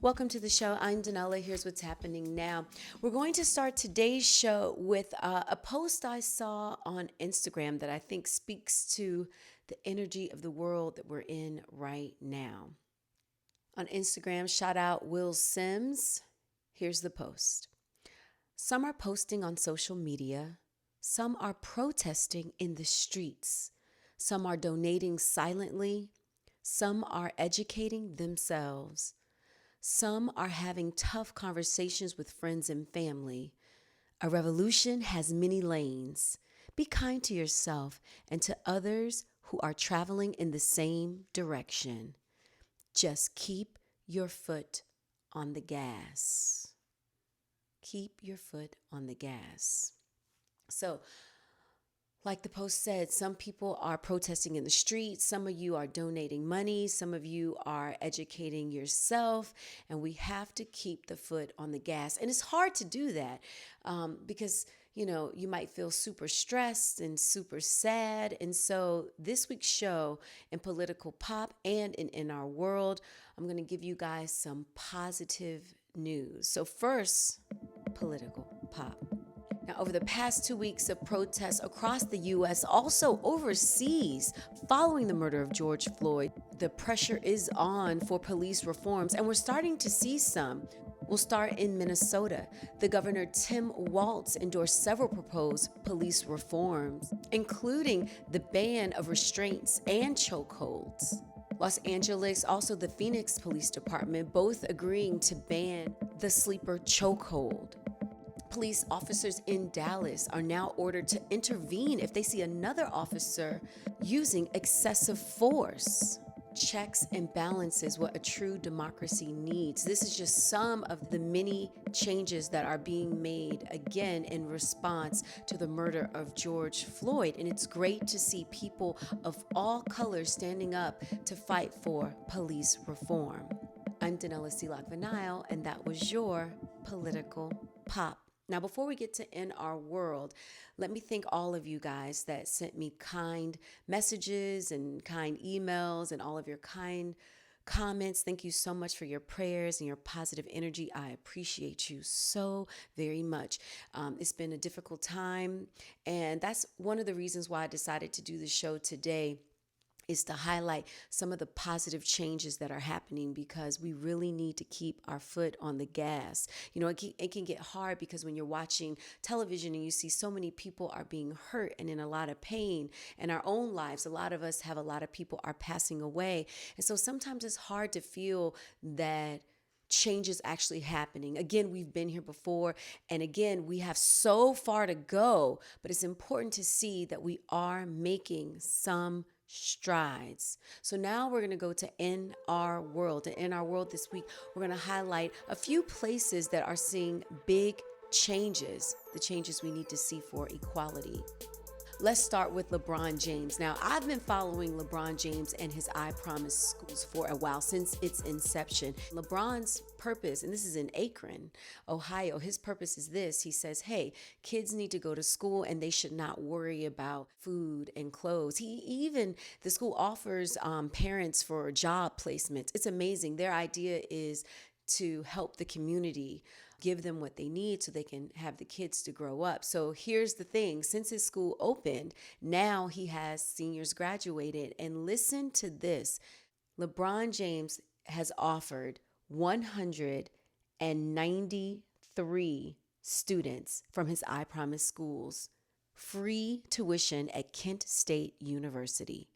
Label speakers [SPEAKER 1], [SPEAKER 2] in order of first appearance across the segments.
[SPEAKER 1] Welcome to the show. I'm Danella. Here's what's happening now. We're going to start today's show with a post I saw on Instagram that I think speaks to the energy of the world that we're in right now. On Instagram, shout out Will Sims. Here's the post. Some are posting on social media. Some are protesting in the streets. Some are donating silently. Some are educating themselves. Some are having tough conversations with friends and family. A revolution has many lanes. Be kind to yourself and to others who are traveling in the same direction. Just keep your foot on the gas. Keep your foot on the gas. So, like the post said, some people are protesting in the streets. Some of you are donating money. Some of you are educating yourself. And we have to keep the foot on the gas. And it's hard to do that because, you might feel super stressed and super sad. And so this week's show in Political Pop and in our world, I'm going to give you guys some positive news. So first, Political Pop. Now, over the past 2 weeks of protests across the U.S., also overseas, following the murder of George Floyd, the pressure is on for police reforms, and we're starting to see some. We'll start in Minnesota. The governor, Tim Walz, endorsed several proposed police reforms, including the ban of restraints and chokeholds. Los Angeles, also the Phoenix Police Department, both agreeing to ban the sleeper chokehold. Police officers in Dallas are now ordered to intervene if they see another officer using excessive force. Checks and balances, what a true democracy needs. This is just some of the many changes that are being made, again, in response to the murder of George Floyd. And it's great to see people of all colors standing up to fight for police reform. I'm Danella Silak-Vinile, and that was your Political Pop. Now, before we get to In Our World, let me thank all of you guys that sent me kind messages and kind emails and all of your kind comments. Thank you so much for your prayers and your positive energy. I appreciate you so very much. It's been a difficult time, and that's one of the reasons why I decided to do the show today, is to highlight some of the positive changes that are happening, because we really need to keep our foot on the gas. It can get hard because when you're watching television and you see so many people are being hurt and in a lot of pain in our own lives, a lot of us have a lot of people are passing away. And so sometimes it's hard to feel that change is actually happening. Again, we've been here before, and again, we have so far to go, but it's important to see that we are making some strides. So now we're going to go to In Our World. And in our world this week, we're going to highlight a few places that are seeing big changes, the changes we need to see for equality. Let's start with LeBron James. Now, I've been following LeBron James and his I Promise schools for a while, since its inception. LeBron's purpose, and this is in Akron, Ohio, his purpose is this. He says, hey, kids need to go to school and they should not worry about food and clothes. The school offers parents for job placements. It's amazing. Their idea is to help the community, give them what they need so they can have the kids to grow up. So here's the thing. Since his school opened, now he has seniors graduated. And listen to this. LeBron James has offered 193 students from his I Promise schools free tuition at Kent State University.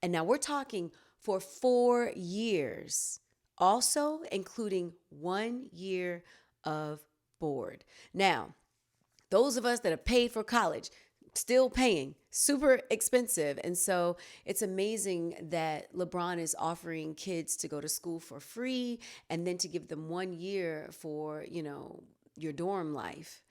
[SPEAKER 1] And now we're talking for 4 years, also including 1 year of board. Now, those of us that have paid for college, still paying, super expensive. And so it's amazing that LeBron is offering kids to go to school for free and then to give them 1 year for, your dorm life.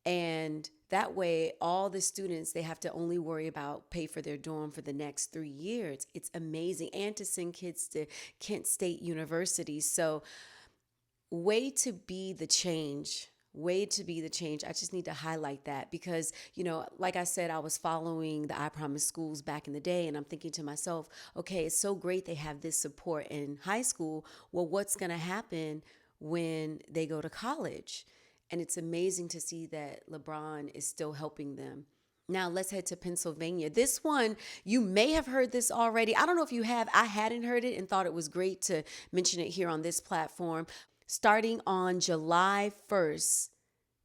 [SPEAKER 1] And that way, all the students, they have to only worry about pay for their dorm for the next 3 years. It's amazing. And to send kids to Kent State University. So way to be the change. Way to be the change. I just need to highlight that because, like I said, I was following the I Promise schools back in the day, and I'm thinking to myself, okay, it's so great they have this support in high school. Well, what's going to happen when they go to college. And it's amazing to see that LeBron is still helping them. Now let's head to Pennsylvania. This one, you may have heard this already. I don't know if you have. I hadn't heard it and thought it was great to mention it here on this platform. Starting on July 1st,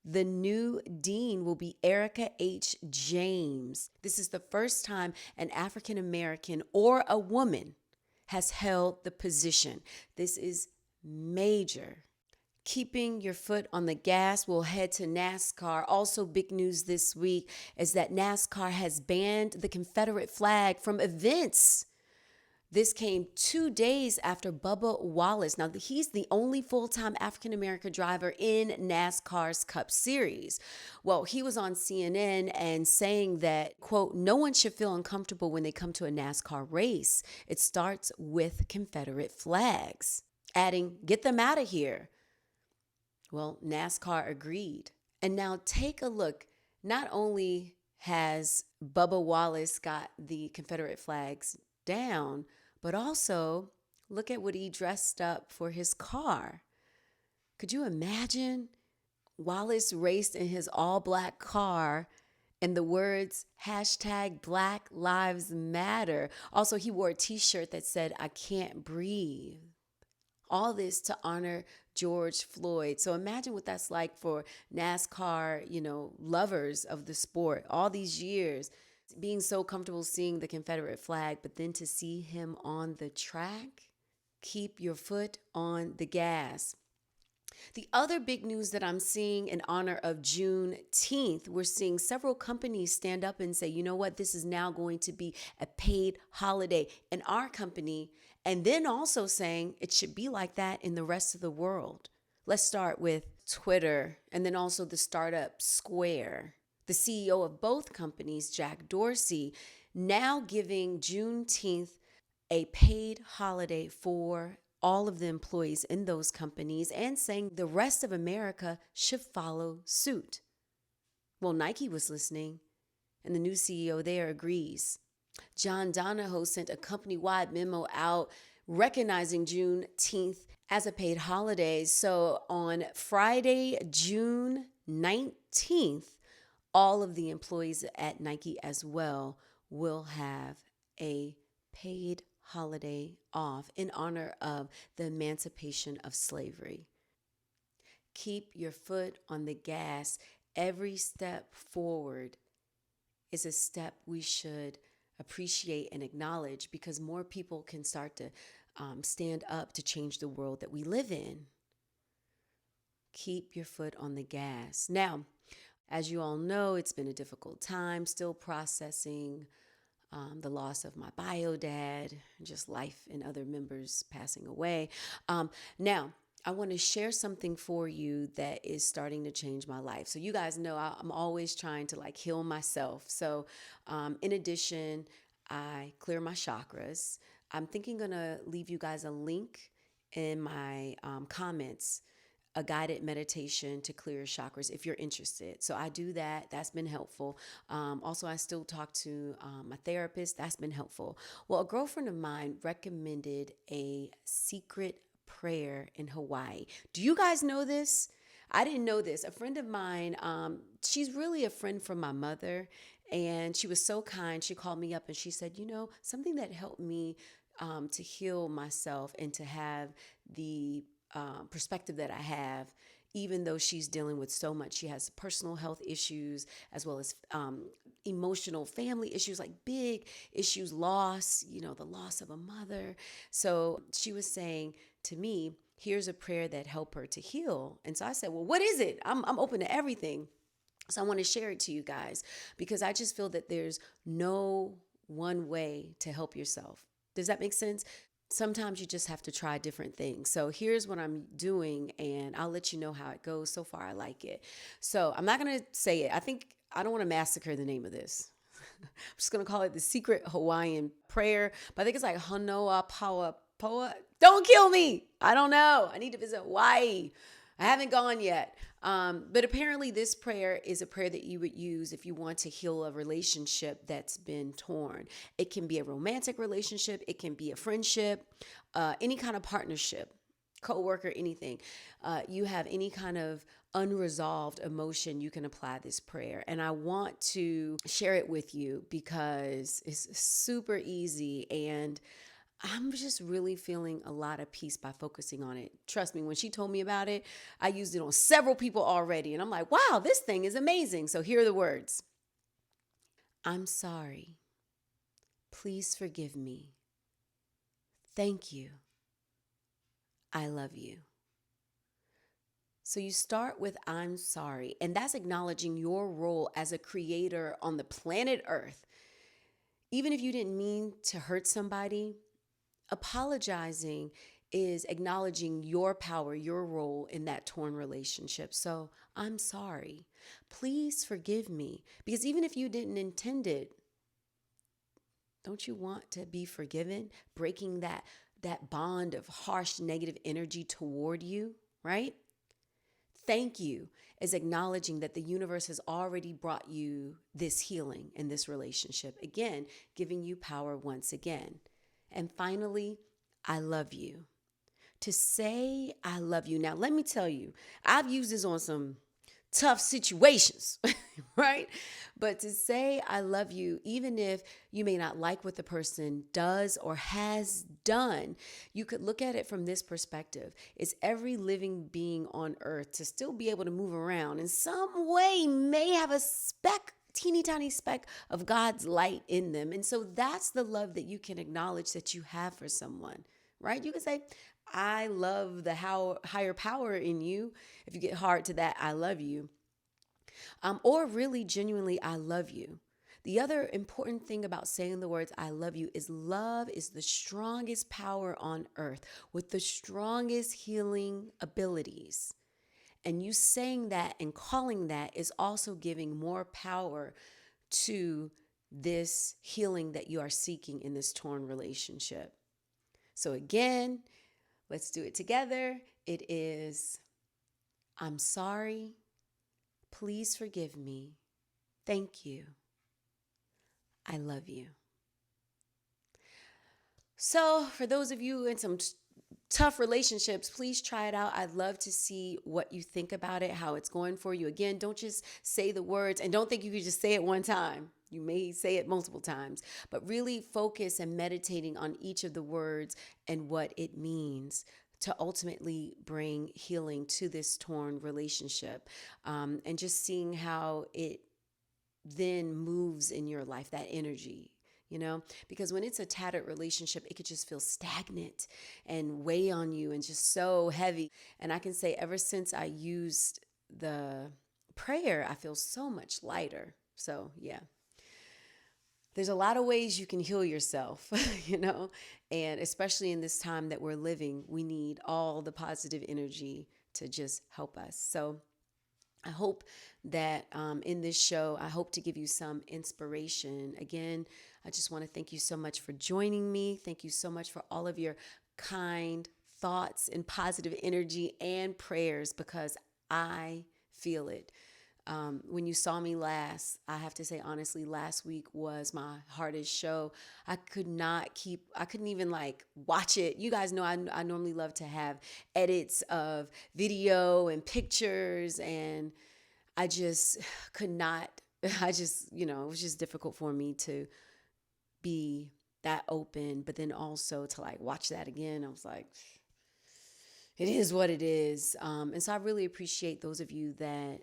[SPEAKER 1] the new dean will be Erica H. James. This is the first time an African American or a woman has held the position. This is major. Keeping your foot on the gas, we'll head to NASCAR. Also, big news this week is that NASCAR has banned the Confederate flag from events. This came 2 days after Bubba Wallace. Now, he's the only full-time African-American driver in NASCAR's Cup Series. Well, he was on CNN and saying that, quote, no one should feel uncomfortable when they come to a NASCAR race. It starts with Confederate flags. Adding, get them out of here. Well, NASCAR agreed. And now take a look. Not only has Bubba Wallace got the Confederate flags down, but also look at what he dressed up for his car. Could you imagine? Wallace raced in his all-black car and the words hashtag Black Lives Matter. Also, he wore a t-shirt that said, I can't breathe. All this to honor George Floyd. So imagine what that's like for NASCAR, lovers of the sport, all these years, being so comfortable seeing the Confederate flag, but then to see him on the track. Keep your foot on the gas. The other big news that I'm seeing in honor of Juneteenth, we're seeing several companies stand up and say, you know what, this is now going to be a paid holiday in our company. And then also saying it should be like that in the rest of the world. Let's start with Twitter and then also the startup Square. The CEO of both companies, Jack Dorsey, now giving Juneteenth a paid holiday for all of the employees in those companies and saying the rest of America should follow suit. Well, Nike was listening, and the new CEO there agrees. John Donahoe sent a company-wide memo out recognizing Juneteenth as a paid holiday. So on Friday, June 19th, all of the employees at Nike as well will have a paid holiday off in honor of the emancipation of slavery. Keep your foot on the gas. Every step forward is a step we should appreciate and acknowledge because more people can start to stand up to change the world that we live in. Keep your foot on the gas. Now, as you all know, it's been a difficult time, still processing the loss of my bio dad, just life and other members passing away. Now, I want to share something for you that is starting to change my life. So you guys know I'm always trying to heal myself. So in addition, I clear my chakras. I'm going to leave you guys a link in my comments, a guided meditation to clear your chakras if you're interested. So I do that. That's been helpful. Also, I still talk to my therapist. That's been helpful. Well, a girlfriend of mine recommended a secret prayer in Hawaii. Do you guys know this? I didn't know this. A friend of mine, she's really a friend from my mother, and she was so kind. She called me up and she said, something that helped me to heal myself and to have the perspective that I have, even though she's dealing with so much. She has personal health issues as well as emotional family issues, like big issues, loss, the loss of a mother. So she was saying to me, here's a prayer that helped her to heal. And so I said, well, what is it? I'm open to everything. So I want to share it to you guys because I just feel that there's no one way to help yourself. Does that make sense? Sometimes you just have to try different things. So here's what I'm doing, and I'll let you know how it goes. So far, I like it. So I'm not going to say it. I don't want to massacre the name of this. I'm just going to call it the Secret Hawaiian Prayer. But I think it's like Hanoa Paua Poa. Don't kill me. I don't know. I need to visit Hawaii. I haven't gone yet. But apparently this prayer is a prayer that you would use if you want to heal a relationship that's been torn. It can be a romantic relationship. It can be a friendship, any kind of partnership. coworker, anything, you have any kind of unresolved emotion, you can apply this prayer. And I want to share it with you because it's super easy, and I'm just really feeling a lot of peace by focusing on it. Trust me, when she told me about it, I used it on several people already. And I'm like, wow, this thing is amazing. So here are the words. I'm sorry. Please forgive me. Thank you. I love you. So you start with I'm sorry, and that's acknowledging your role as a creator on the planet Earth. Even if you didn't mean to hurt somebody, apologizing is acknowledging your power, your role in that torn relationship. So I'm sorry. Please forgive me. Because even if you didn't intend it, don't you want to be forgiven? Breaking that bond of harsh negative energy toward you, right? Thank you is acknowledging that the universe has already brought you this healing in this relationship. Again, giving you power once again. And finally, I love you. To say I love you. Now, let me tell you, I've used this on some tough situations, right? But to say I love you, even if you may not like what the person does or has done, you could look at it from this perspective. Is every living being on earth to still be able to move around in some way may have a teeny tiny speck of God's light in them. And so that's the love that you can acknowledge that you have for someone, right? You can say, I love the higher power in you. If you get hard to that, I love you. Or really genuinely, I love you. The other important thing about saying the words I love you is love is the strongest power on earth with the strongest healing abilities. And you saying that and calling that is also giving more power to this healing that you are seeking in this torn relationship. So again, let's do it together. It is, I'm sorry. Please forgive me. Thank you. I love you. So for those of you in some tough relationships, please try it out. I'd love to see what you think about it, how it's going for you. Again, don't just say the words, and don't think you could just say it one time. You may say it multiple times, but really focus and meditating on each of the words and what it means to ultimately bring healing to this torn relationship, and just seeing how it then moves in your life, that energy. Because when it's a tattered relationship, it could just feel stagnant and weigh on you and just so heavy. And I can say ever since I used the prayer, I feel so much lighter. So yeah, there's a lot of ways you can heal yourself, and especially in this time that we're living, we need all the positive energy to just help us. So I hope that in this show, I hope to give you some inspiration. Again, I just want to thank you so much for joining me. Thank you so much for all of your kind thoughts and positive energy and prayers, because I feel it. When you saw me last, I have to say, honestly, last week was my hardest show. I couldn't even watch it. You guys know I normally love to have edits of video and pictures, and I just could not, it was just difficult for me to be that open, but then also to watch that again. I was like, it is what it is. And so I really appreciate those of you that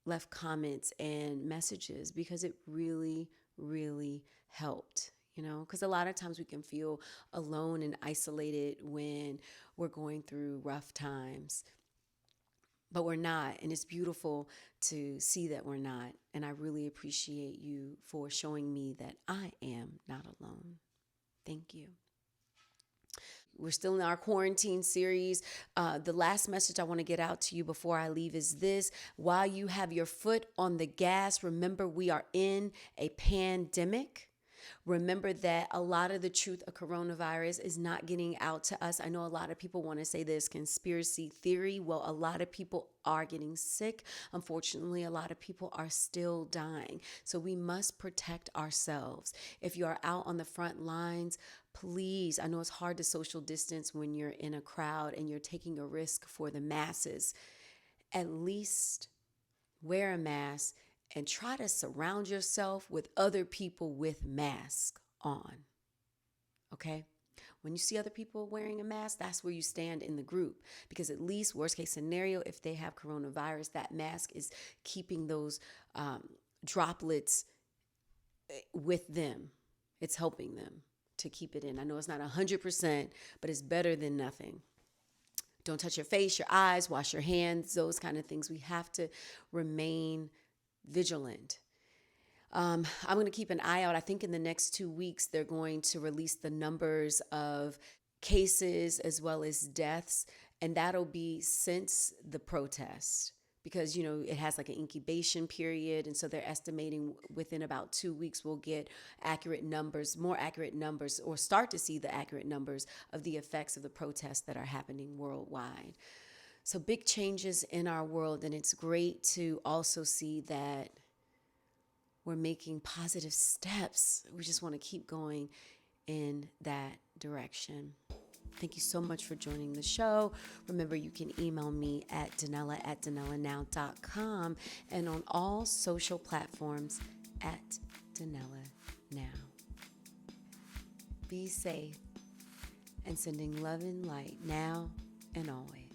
[SPEAKER 1] left comments and messages, because it really, really helped, because a lot of times we can feel alone and isolated when we're going through rough times, but we're not. And it's beautiful to see that we're not. And I really appreciate you for showing me that I am not alone. Thank you. We're still in our quarantine series. The last message I want to get out to you before I leave is this. While you have your foot on the gas, remember we are in a pandemic. Remember that a lot of the truth of coronavirus is not getting out to us. I know a lot of people want to say this conspiracy theory. Well, a lot of people are getting sick. Unfortunately, a lot of people are still dying. So we must protect ourselves. If you are out on the front lines, please, I know it's hard to social distance when you're in a crowd and you're taking a risk for the masses. At least wear a mask and try to surround yourself with other people with masks on. Okay? When you see other people wearing a mask, that's where you stand in the group. Because at least, worst case scenario, if they have coronavirus, that mask is keeping those droplets with them. It's helping them to keep it in. I know it's not 100%, but it's better than nothing. Don't touch your face, your eyes, wash your hands, those kind of things. We have to remain vigilant. I'm going to keep an eye out. I think in the next 2 weeks, they're going to release the numbers of cases as well as deaths, and that'll be since the protest. Because, it has like an incubation period. And so they're estimating within about 2 weeks, we'll get accurate numbers, more accurate numbers, or start to see the accurate numbers of the effects of the protests that are happening worldwide. So big changes in our world. And it's great to also see that we're making positive steps. We just want to keep going in that direction. Thank you so much for joining the show. Remember, you can email me at danella@danellanow.com and on all social platforms at Danella Now. Be safe and sending love and light now and always.